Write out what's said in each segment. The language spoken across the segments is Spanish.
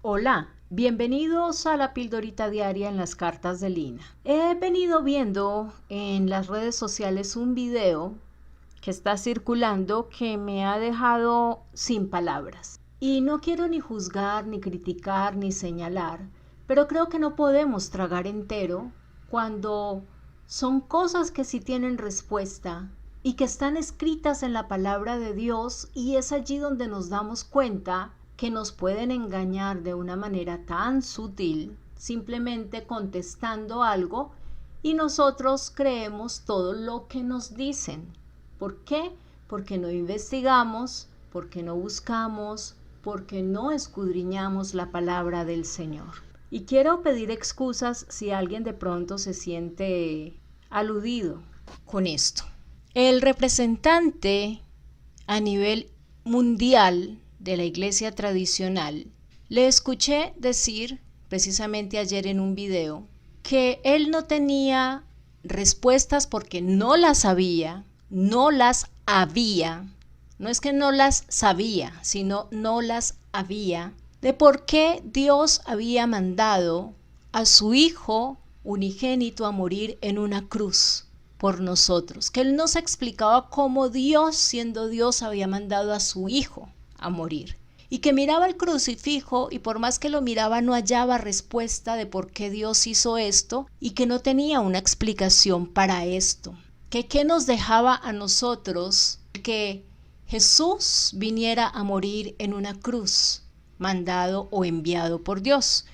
Hola, bienvenidos a la pildorita diaria en las cartas de Lina. He venido viendo en las redes sociales un video que está circulando que me ha dejado sin palabras. Y no quiero ni juzgar, ni criticar, ni señalar, pero creo que no podemos tragar entero cuando son cosas que sí tienen respuesta y que están escritas en la palabra de Dios, y es allí donde nos damos cuenta que nos pueden engañar de una manera tan sutil, simplemente contestando algo, y nosotros creemos todo lo que nos dicen. ¿Por qué? Porque no investigamos, porque no buscamos, porque no escudriñamos la palabra del Señor. Y quiero pedir excusas si alguien de pronto se siente aludido con esto. El representante a nivel mundial de la iglesia tradicional, le escuché decir precisamente ayer en un video que él no tenía respuestas porque no las había, no las había, no es que no las sabía, sino no las había, de por qué Dios había mandado a su Hijo unigénito a morir en una cruz por nosotros, que él nos explicaba cómo Dios, siendo Dios, había mandado a su Hijo a morir, y que miraba el crucifijo y por más que lo miraba no hallaba respuesta de por qué Dios hizo esto, y que no tenía una explicación para esto. Que qué nos dejaba a nosotros que Jesús viniera a morir en una cruz, mandado o enviado por Dios.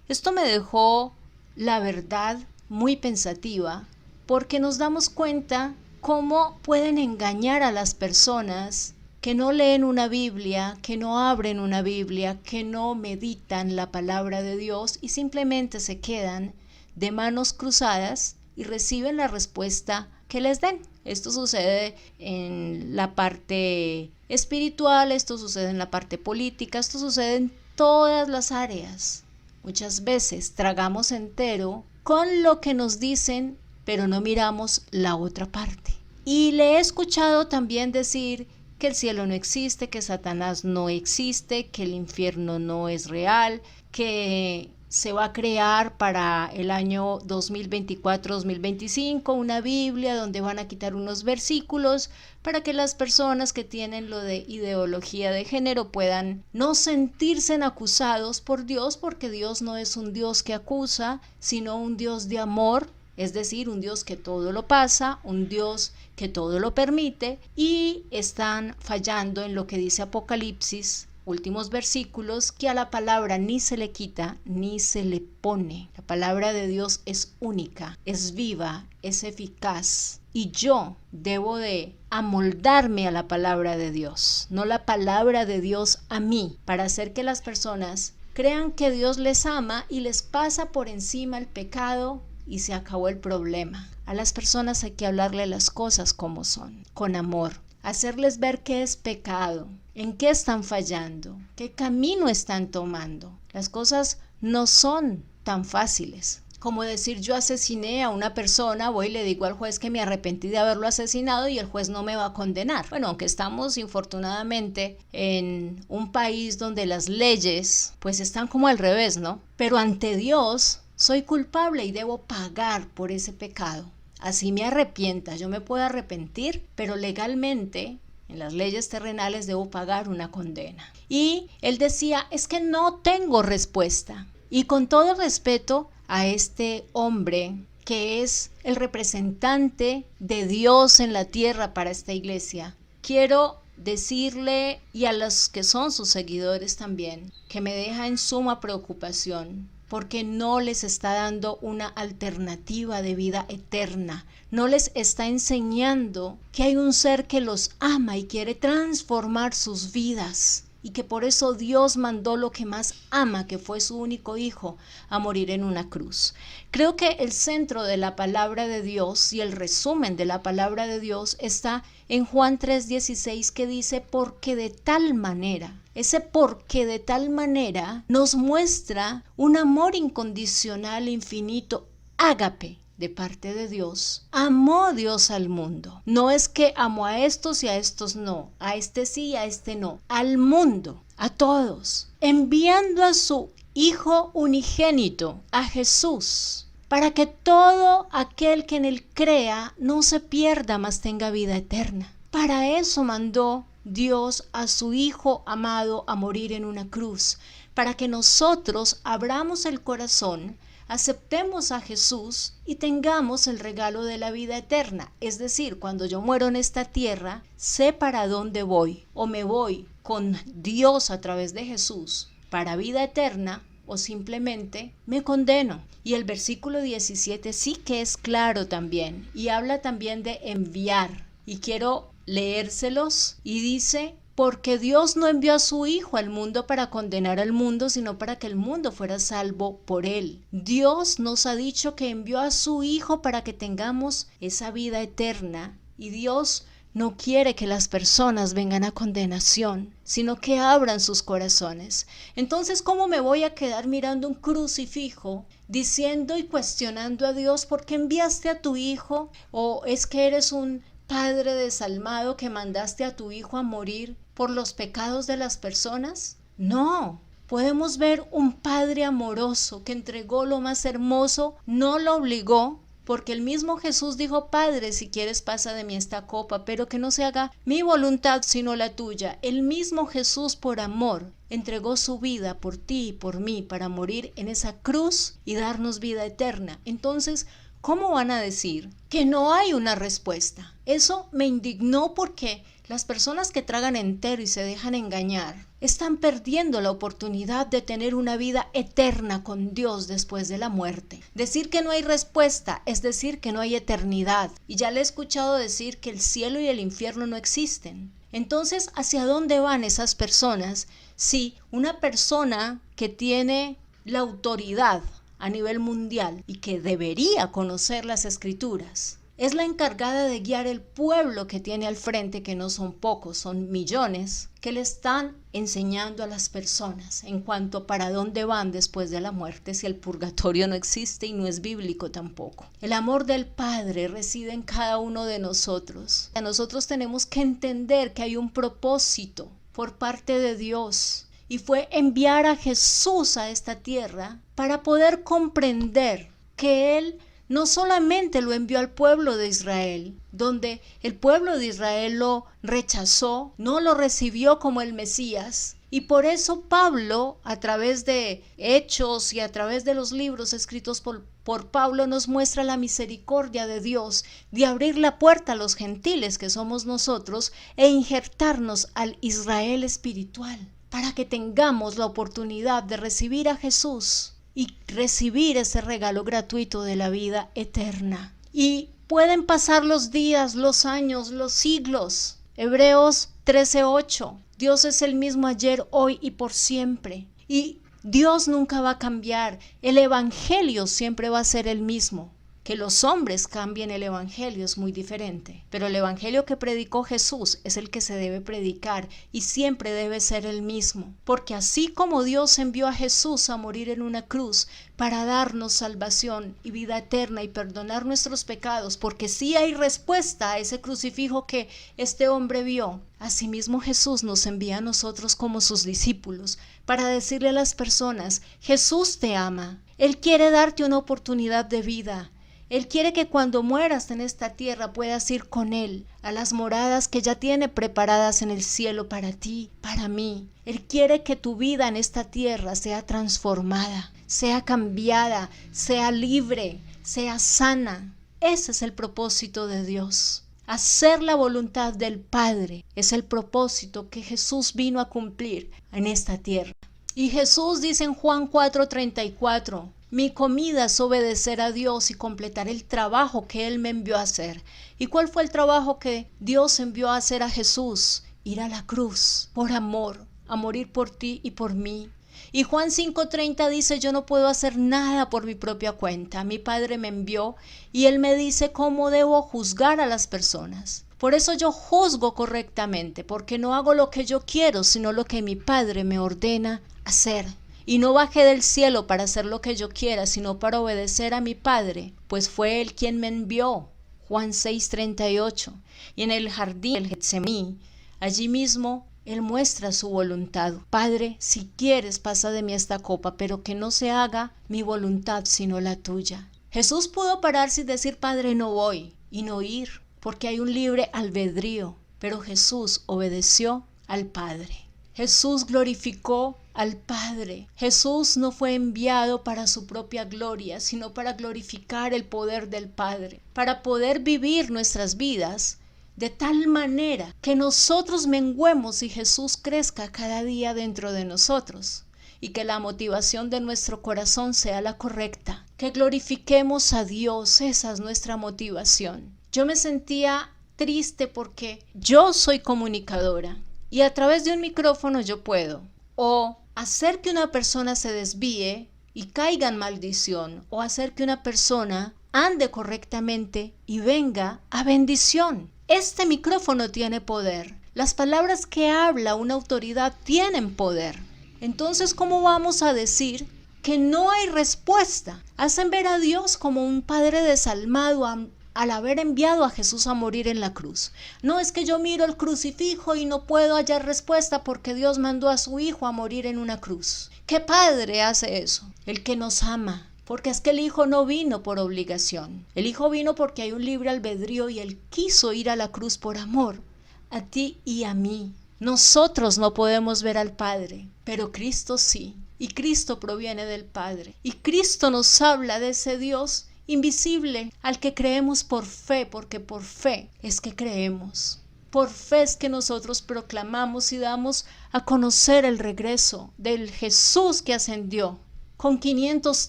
Esto me dejó, la verdad, muy pensativa, porque nos damos cuenta cómo pueden engañar a las personas que no leen una Biblia, que no abren una Biblia, que no meditan la palabra de Dios y simplemente se quedan de manos cruzadas y reciben la respuesta que les den. Esto sucede en la parte espiritual, esto sucede en la parte política, esto sucede en todas las áreas. Muchas veces tragamos entero con lo que nos dicen, pero no miramos la otra parte. Y le he escuchado también decir que el cielo no existe, que Satanás no existe, que el infierno no es real, que se va a crear para el año 2024-2025 una Biblia donde van a quitar unos versículos para que las personas que tienen lo de ideología de género puedan no sentirse acusados por Dios, porque Dios no es un Dios que acusa, sino un Dios de amor. Es decir, un Dios que todo lo pasa, un Dios que todo lo permite, y están fallando en lo que dice Apocalipsis, últimos versículos, que a la palabra ni se le quita ni se le pone. La palabra de Dios es única, es viva, es eficaz, y yo debo de amoldarme a la palabra de Dios, no la palabra de Dios a mí, para hacer que las personas crean que Dios les ama y les pasa por encima el pecado y se acabó el problema. A las personas hay que hablarle las cosas como son, con amor, hacerles ver qué es pecado, en qué están fallando, qué camino están tomando. Las cosas no son tan fáciles como decir yo asesiné a una persona, voy y le digo al juez que me arrepentí de haberlo asesinado y el juez no me va a condenar. Bueno, aunque estamos infortunadamente en un país donde las leyes pues están como al revés, ¿no? Pero ante Dios soy culpable y debo pagar por ese pecado. Así me arrepienta, yo me puedo arrepentir, pero legalmente en las leyes terrenales debo pagar una condena. Y él decía, es que no tengo respuesta. Y con todo respeto a este hombre que es el representante de Dios en la tierra para esta iglesia, quiero decirle, y a los que son sus seguidores también, que me deja en suma preocupación, porque no les está dando una alternativa de vida eterna, no les está enseñando que hay un ser que los ama y quiere transformar sus vidas, y que por eso Dios mandó lo que más ama, que fue su único hijo, a morir en una cruz. Creo que el centro de la palabra de Dios y el resumen de la palabra de Dios está en Juan 3:16, que dice, porque de tal manera, ese porque de tal manera nos muestra un amor incondicional, infinito, ágape, de parte de Dios. Amó Dios al mundo. No es que amó a estos y a estos no, a este sí y a este no, al mundo, a todos, enviando a su Hijo unigénito, a Jesús, para que todo aquel que en él crea no se pierda, mas tenga vida eterna. Para eso mandó Dios a su Hijo amado a morir en una cruz, para que nosotros abramos el corazón, aceptemos a Jesús y tengamos el regalo de la vida eterna. Es decir, cuando yo muero en esta tierra, sé para dónde voy, o me voy con Dios a través de Jesús para vida eterna, o simplemente me condeno. Y el versículo 17 sí que es claro también, y habla también de enviar, y quiero leérselos, y dice: porque Dios no envió a su Hijo al mundo para condenar al mundo, sino para que el mundo fuera salvo por él. Dios nos ha dicho que envió a su Hijo para que tengamos esa vida eterna, y Dios no quiere que las personas vengan a condenación, sino que abran sus corazones. Entonces, ¿cómo me voy a quedar mirando un crucifijo diciendo y cuestionando a Dios por qué enviaste a tu Hijo? ¿O es que eres un padre desalmado que mandaste a tu Hijo a morir por los pecados de las personas? No. Podemos ver un padre amoroso que entregó lo más hermoso, no lo obligó, porque el mismo Jesús dijo: Padre, si quieres pasa de mí esta copa, pero que no se haga mi voluntad sino la tuya. El mismo Jesús, por amor, entregó su vida por ti y por mí para morir en esa cruz y darnos vida eterna. Entonces, ¿cómo van a decir que no hay una respuesta? Eso me indignó, porque las personas que tragan entero y se dejan engañar están perdiendo la oportunidad de tener una vida eterna con Dios después de la muerte. Decir que no hay respuesta es decir que no hay eternidad. Y ya le he escuchado decir que el cielo y el infierno no existen. Entonces, ¿hacia dónde van esas personas si una persona que tiene la autoridad a nivel mundial y que debería conocer las escrituras es la encargada de guiar el pueblo que tiene al frente, que no son pocos, son millones, que le están enseñando a las personas en cuanto a para dónde van después de la muerte, si el purgatorio no existe y no es bíblico tampoco? El amor del Padre reside en cada uno de nosotros. Nosotros tenemos que entender que hay un propósito por parte de Dios, y fue enviar a Jesús a esta tierra para poder comprender que Él no solamente lo envió al pueblo de Israel, donde el pueblo de Israel lo rechazó, no lo recibió como el Mesías. Y por eso Pablo, a través de Hechos y a través de los libros escritos por Pablo, nos muestra la misericordia de Dios de abrir la puerta a los gentiles, que somos nosotros, e injertarnos al Israel espiritual, para que tengamos la oportunidad de recibir a Jesús y recibir ese regalo gratuito de la vida eterna. Y pueden pasar los días, los años, los siglos. Hebreos 13:8. Dios es el mismo ayer, hoy y por siempre. Y Dios nunca va a cambiar. El evangelio siempre va a ser el mismo. Que los hombres cambien el evangelio es muy diferente, pero el evangelio que predicó Jesús es el que se debe predicar y siempre debe ser el mismo, porque así como Dios envió a Jesús a morir en una cruz para darnos salvación y vida eterna y perdonar nuestros pecados, porque sí hay respuesta a ese crucifijo que este hombre vio, asimismo Jesús nos envía a nosotros como sus discípulos para decirle a las personas: Jesús te ama, Él quiere darte una oportunidad de vida. Él quiere que cuando mueras en esta tierra puedas ir con Él a las moradas que ya tiene preparadas en el cielo para ti, para mí. Él quiere que tu vida en esta tierra sea transformada, sea cambiada, sea libre, sea sana. Ese es el propósito de Dios. Hacer la voluntad del Padre es el propósito que Jesús vino a cumplir en esta tierra. Y Jesús dice en Juan 4:34, mi comida es obedecer a Dios y completar el trabajo que Él me envió a hacer. ¿Y cuál fue el trabajo que Dios envió a hacer a Jesús? Ir a la cruz por amor, a morir por ti y por mí. Y Juan 5:30 dice, yo no puedo hacer nada por mi propia cuenta. Mi Padre me envió y Él me dice cómo debo juzgar a las personas. Por eso yo juzgo correctamente, porque no hago lo que yo quiero, sino lo que mi Padre me ordena hacer. Y no bajé del cielo para hacer lo que yo quiera, sino para obedecer a mi Padre, pues fue Él quien me envió. Juan 6:38. Y en el jardín del Getsemaní, allí mismo Él muestra su voluntad. Padre, si quieres, pasa de mí esta copa, pero que no se haga mi voluntad sino la tuya. Jesús pudo pararse y decir, Padre, no voy, y no ir, porque hay un libre albedrío, pero Jesús obedeció al Padre. Jesús glorificó al Padre. Jesús no fue enviado para su propia gloria, sino para glorificar el poder del Padre, para poder vivir nuestras vidas de tal manera que nosotros menguemos y Jesús crezca cada día dentro de nosotros, y que la motivación de nuestro corazón sea la correcta, que glorifiquemos a Dios. Esa es nuestra motivación. Yo me sentía triste porque yo soy comunicadora y a través de un micrófono yo puedo o hacer que una persona se desvíe y caiga en maldición, o hacer que una persona ande correctamente y venga a bendición. Este micrófono tiene poder. Las palabras que habla una autoridad tienen poder. Entonces, ¿cómo vamos a decir que no hay respuesta? Hacen ver a Dios como un padre desalmado al haber enviado a Jesús a morir en la cruz. No, es que yo miro el crucifijo y no puedo hallar respuesta porque Dios mandó a su hijo a morir en una cruz. ¿Qué padre hace eso? El que nos ama. Porque es que el hijo no vino por obligación. El hijo vino porque hay un libre albedrío y él quiso ir a la cruz por amor a ti y a mí. Nosotros no podemos ver al Padre, pero Cristo sí. Y Cristo proviene del Padre. Y Cristo nos habla de ese Dios invisible al que creemos por fe, porque por fe es que creemos. Por fe es que nosotros proclamamos y damos a conocer el regreso del Jesús que ascendió, con 500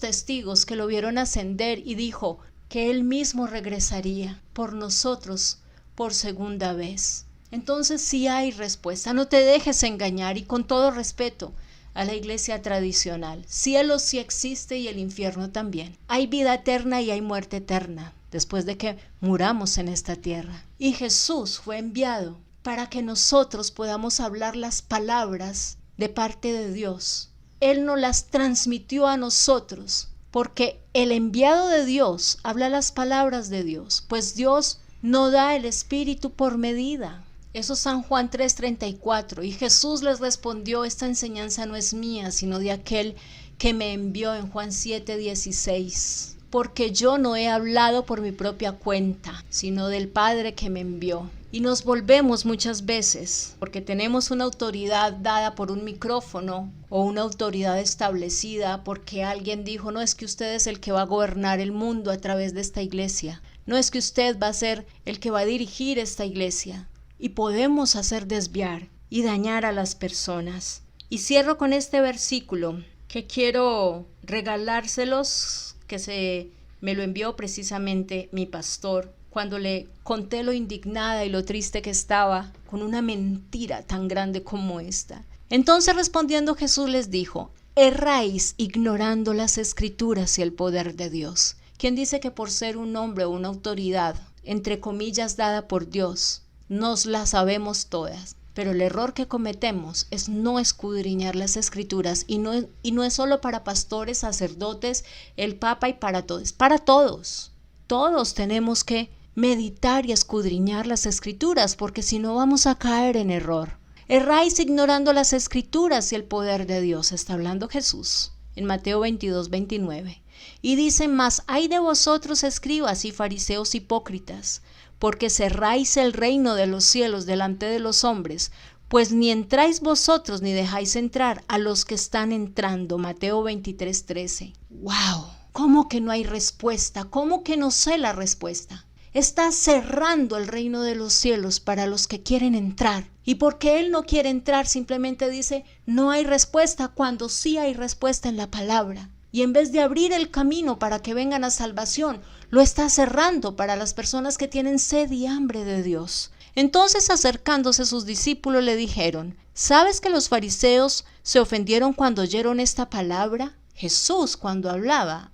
testigos que lo vieron ascender, y dijo que él mismo regresaría por nosotros por segunda vez. Entonces sí hay respuesta. No te dejes engañar, y con todo respeto a la iglesia tradicional. Cielo sí existe y el infierno también. Hay vida eterna y hay muerte eterna después de que muramos en esta tierra. Y Jesús fue enviado para que nosotros podamos hablar las palabras de parte de Dios. Él nos las transmitió a nosotros, porque el enviado de Dios habla las palabras de Dios, pues Dios no da el Espíritu por medida. Eso es San Juan 3:34. Y Jesús les respondió, esta enseñanza no es mía, sino de aquel que me envió, en Juan 7:16. Porque yo no he hablado por mi propia cuenta, sino del Padre que me envió. Y nos volvemos muchas veces, porque tenemos una autoridad dada por un micrófono o una autoridad establecida, porque alguien dijo, no es que usted es el que va a gobernar el mundo a través de esta iglesia. No es que usted va a ser el que va a dirigir esta iglesia. Y podemos hacer desviar y dañar a las personas. Y cierro con este versículo que quiero regalárselos, que me lo envió precisamente mi pastor cuando le conté lo indignada y lo triste que estaba con una mentira tan grande como esta. Entonces respondiendo Jesús les dijo, erráis ignorando las escrituras y el poder de Dios. ¿Quién dice que por ser un hombre o una autoridad, entre comillas, dada por Dios, nos la sabemos todas? Pero el error que cometemos es no escudriñar las escrituras, y no es solo para pastores, sacerdotes, el Papa y para todos. Para todos. Todos tenemos que meditar y escudriñar las escrituras, porque si no vamos a caer en error. Erráis ignorando las escrituras y el poder de Dios. Está hablando Jesús en Mateo 22:29. Y dice más, ay de vosotros escribas y fariseos hipócritas, porque cerráis el reino de los cielos delante de los hombres, pues ni entráis vosotros ni dejáis entrar a los que están entrando. Mateo 23:13. ¡Wow! ¿Cómo que no hay respuesta? ¿Cómo que no sé la respuesta? Está cerrando el reino de los cielos para los que quieren entrar. Y porque él no quiere entrar, simplemente dice, no hay respuesta, cuando sí hay respuesta en la palabra. Y en vez de abrir el camino para que vengan a salvación, lo está cerrando para las personas que tienen sed y hambre de Dios. Entonces, acercándose sus discípulos, le dijeron, ¿sabes que los fariseos se ofendieron cuando oyeron esta palabra? Jesús, cuando hablaba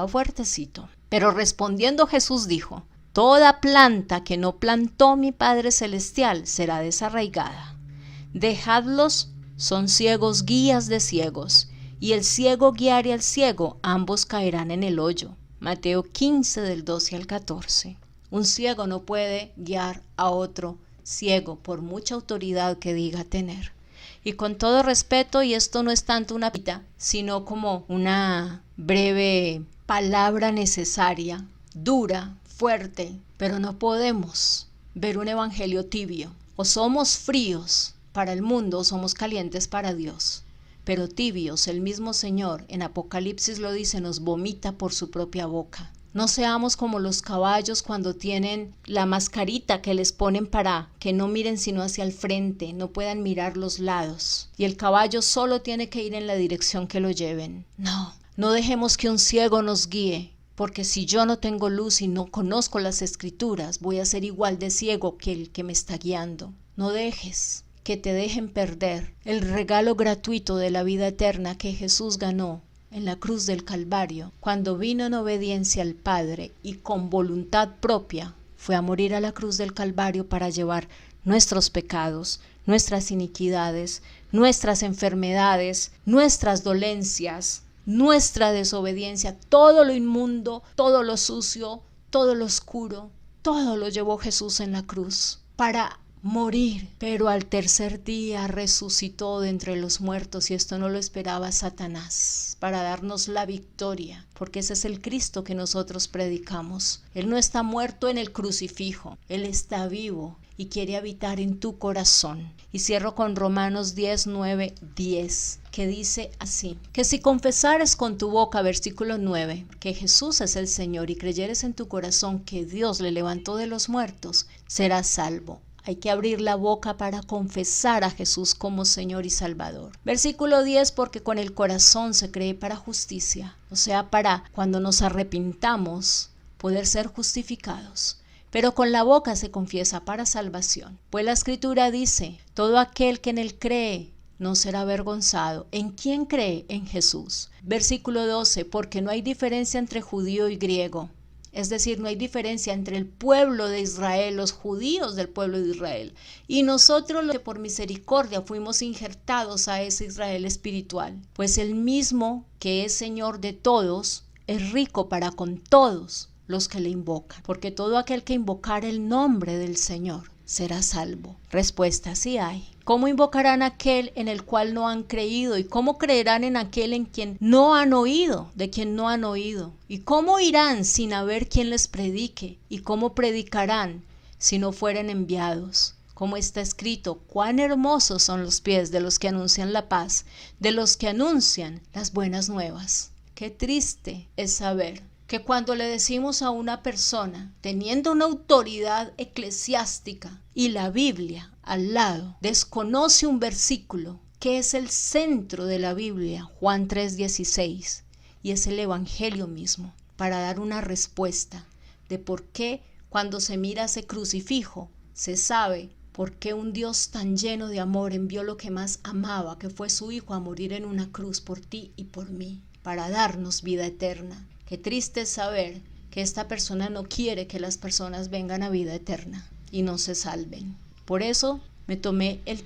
fuertecito. Pero respondiendo Jesús dijo, toda planta que no plantó mi Padre Celestial será desarraigada. Dejadlos, son ciegos guías de ciegos, y el ciego guiará al ciego, ambos caerán en el hoyo. Mateo 15 del 12 al 14. Un ciego no puede guiar a otro ciego, por mucha autoridad que diga tener. Y con todo respeto, y esto no es tanto una pita, sino como una breve palabra necesaria, dura, fuerte, pero no podemos ver un evangelio tibio. O somos fríos para el mundo o somos calientes para Dios. Pero tibios, el mismo Señor en Apocalipsis lo dice, nos vomita por su propia boca. No seamos como los caballos cuando tienen la mascarita que les ponen para que no miren sino hacia el frente, no puedan mirar los lados. Y el caballo solo tiene que ir en la dirección que lo lleven. No dejemos que un ciego nos guíe, porque si yo no tengo luz y no conozco las escrituras, voy a ser igual de ciego que el que me está guiando. No dejes que te dejen perder el regalo gratuito de la vida eterna que Jesús ganó en la cruz del Calvario, cuando vino en obediencia al Padre y con voluntad propia fue a morir a la cruz del Calvario para llevar nuestros pecados, nuestras iniquidades, nuestras enfermedades, nuestras dolencias, nuestra desobediencia, todo lo inmundo, todo lo sucio, todo lo oscuro, todo lo llevó Jesús en la cruz para morir, pero al tercer día resucitó de entre los muertos, y esto no lo esperaba Satanás, para darnos la victoria, porque ese es el Cristo que nosotros predicamos. Él no está muerto en el crucifijo, Él está vivo y quiere habitar en tu corazón. Y cierro con Romanos 10, 9, 10, que dice así, que si confesares con tu boca, versículo 9, que Jesús es el Señor y creyeres en tu corazón que Dios le levantó de los muertos, serás salvo. Hay que abrir la boca para confesar a Jesús como Señor y Salvador. Versículo 10, porque con el corazón se cree para justicia, o sea, para cuando nos arrepintamos poder ser justificados. Pero con la boca se confiesa para salvación. Pues la Escritura dice, todo aquel que en él cree no será avergonzado. ¿En quién cree? En Jesús. Versículo 12, porque no hay diferencia entre judío y griego. Es decir, no hay diferencia entre el pueblo de Israel, los judíos del pueblo de Israel, y nosotros los que por misericordia fuimos injertados a ese Israel espiritual. Pues el mismo que es Señor de todos, es rico para con todos los que le invocan. Porque todo aquel que invocar el nombre del Señor será salvo. Respuesta: sí hay. ¿Cómo invocarán aquel en el cual no han creído? ¿Y cómo creerán en aquel en quien no han oído, de quien no han oído? ¿Y cómo irán sin haber quien les predique? ¿Y cómo predicarán si no fueren enviados? Como está escrito, cuán hermosos son los pies de los que anuncian la paz, de los que anuncian las buenas nuevas. Qué triste es saber que cuando le decimos a una persona, teniendo una autoridad eclesiástica y la Biblia al lado, desconoce un versículo que es el centro de la Biblia, Juan 3:16, y es el Evangelio mismo, para dar una respuesta de por qué cuando se mira ese crucifijo, se sabe por qué un Dios tan lleno de amor envió lo que más amaba, que fue su Hijo, a morir en una cruz por ti y por mí, para darnos vida eterna. Qué triste es saber que esta persona no quiere que las personas vengan a vida eterna y no se salven. Por eso me tomé el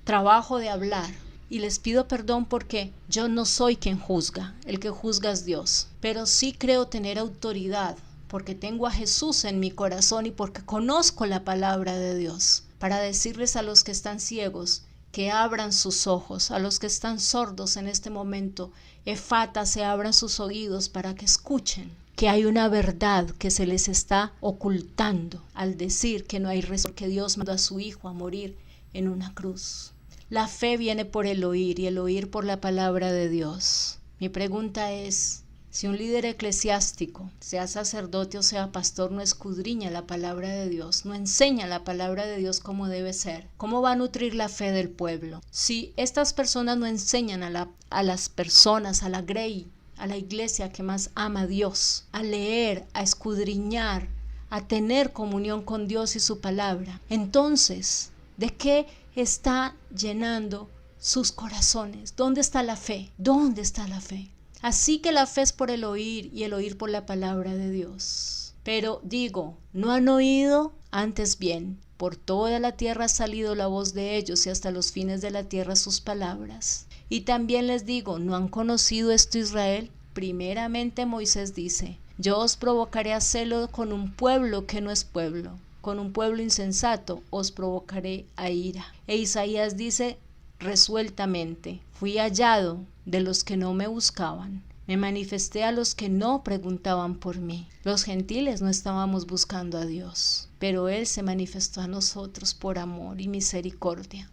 trabajo de hablar y les pido perdón porque yo no soy quien juzga, el que juzga es Dios. Pero sí creo tener autoridad porque tengo a Jesús en mi corazón y porque conozco la palabra de Dios para decirles a los que están ciegos que abran sus ojos, a los que están sordos en este momento, efata, se abran sus oídos para que escuchen que hay una verdad que se les está ocultando al decir que no hay resurrección, que Dios mandó a su Hijo a morir en una cruz. La fe viene por el oír y el oír por la palabra de Dios. Mi pregunta es, si un líder eclesiástico, sea sacerdote o sea pastor, no escudriña la palabra de Dios, no enseña la palabra de Dios como debe ser, ¿cómo va a nutrir la fe del pueblo? Si estas personas no enseñan a las personas, a la grey, a la iglesia que más ama a Dios, a leer, a escudriñar, a tener comunión con Dios y su palabra, entonces, ¿de qué está llenando sus corazones? ¿Dónde está la fe? ¿Dónde está la fe? Así que la fe es por el oír y el oír por la palabra de Dios. Pero digo, ¿no han oído? Antes bien, por toda la tierra ha salido la voz de ellos y hasta los fines de la tierra sus palabras. Y también les digo, ¿no han conocido esto Israel? Primeramente Moisés dice, yo os provocaré a celo con un pueblo que no es pueblo. con un pueblo insensato os provocaré a ira. E Isaías dice resueltamente, fui hallado de los que no me buscaban. Me manifesté a los que no preguntaban por mí. Los gentiles no estábamos buscando a Dios, pero Él se manifestó a nosotros por amor y misericordia.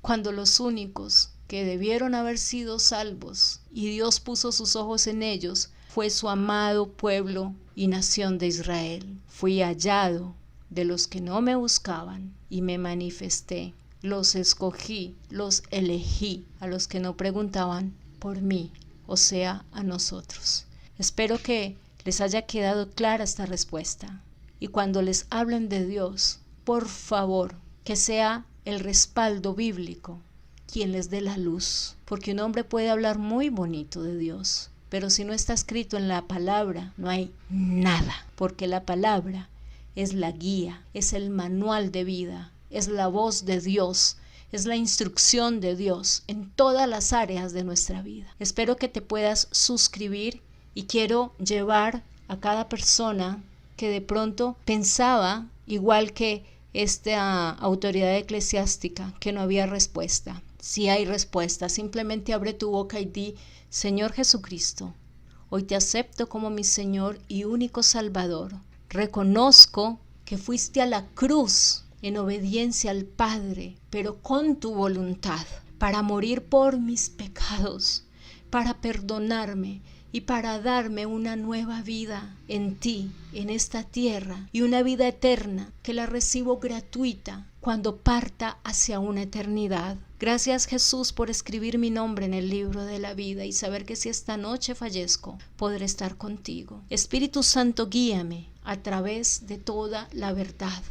Cuando los únicos que debieron haber sido salvos y Dios puso sus ojos en ellos, fue su amado pueblo y nación de Israel. Fui hallado de los que no me buscaban y me manifesté. Los escogí, los elegí, a los que no preguntaban por mí, o sea, a nosotros. Espero que les haya quedado clara esta respuesta. Y cuando les hablen de Dios, por favor, que sea el respaldo bíblico quien les dé la luz, porque un hombre puede hablar muy bonito de Dios, pero si no está escrito en la palabra, no hay nada, porque la palabra es la guía, es el manual de vida, es la voz de Dios, es la instrucción de Dios en todas las áreas de nuestra vida. Espero que te puedas suscribir y quiero llevar a cada persona que de pronto pensaba, igual que esta autoridad eclesiástica, que no había respuesta. Sí hay respuesta, simplemente abre tu boca y di, Señor Jesucristo, hoy te acepto como mi Señor y único Salvador. Reconozco que fuiste a la cruz en obediencia al Padre, pero con tu voluntad, para morir por mis pecados, para perdonarme y para darme una nueva vida en ti, en esta tierra, y una vida eterna que la recibo gratuita cuando parta hacia una eternidad. Gracias, Jesús, por escribir mi nombre en el libro de la vida y saber que si esta noche fallezco, podré estar contigo. Espíritu Santo, guíame a través de toda la verdad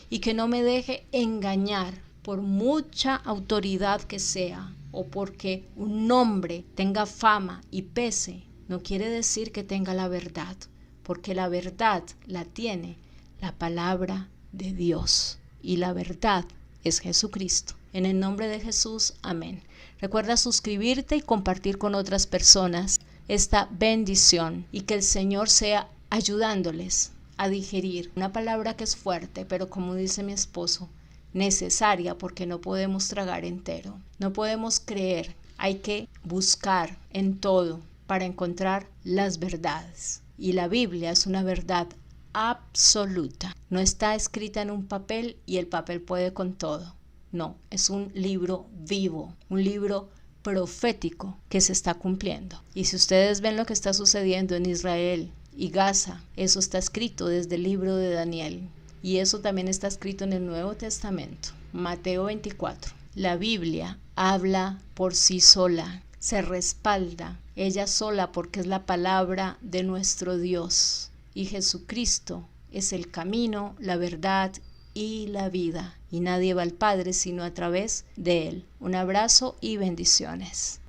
y que no me deje engañar por mucha autoridad que sea o porque un nombre tenga fama y pese. No quiere decir que tenga la verdad, porque la verdad la tiene la palabra de Dios y la verdad es Jesucristo. En el nombre de Jesús, amén. Recuerda suscribirte y compartir con otras personas esta bendición y que el Señor sea ayudándoles a digerir una palabra que es fuerte, pero como dice mi esposo, necesaria, porque no podemos tragar entero, no podemos creer, hay que buscar en todo para encontrar las verdades. Y la Biblia es una verdad absoluta. No está escrita en un papel y el papel puede con todo. No, es un libro vivo, un libro profético que se está cumpliendo. Y si ustedes ven lo que está sucediendo en Israel y Gaza, eso está escrito desde el libro de Daniel. Y eso también está escrito en el Nuevo Testamento, Mateo 24. La Biblia habla por sí sola, se respalda ella sola porque es la palabra de nuestro Dios. Y Jesucristo es el camino, la verdad y la vida. Y nadie va al Padre sino a través de Él. Un abrazo y bendiciones.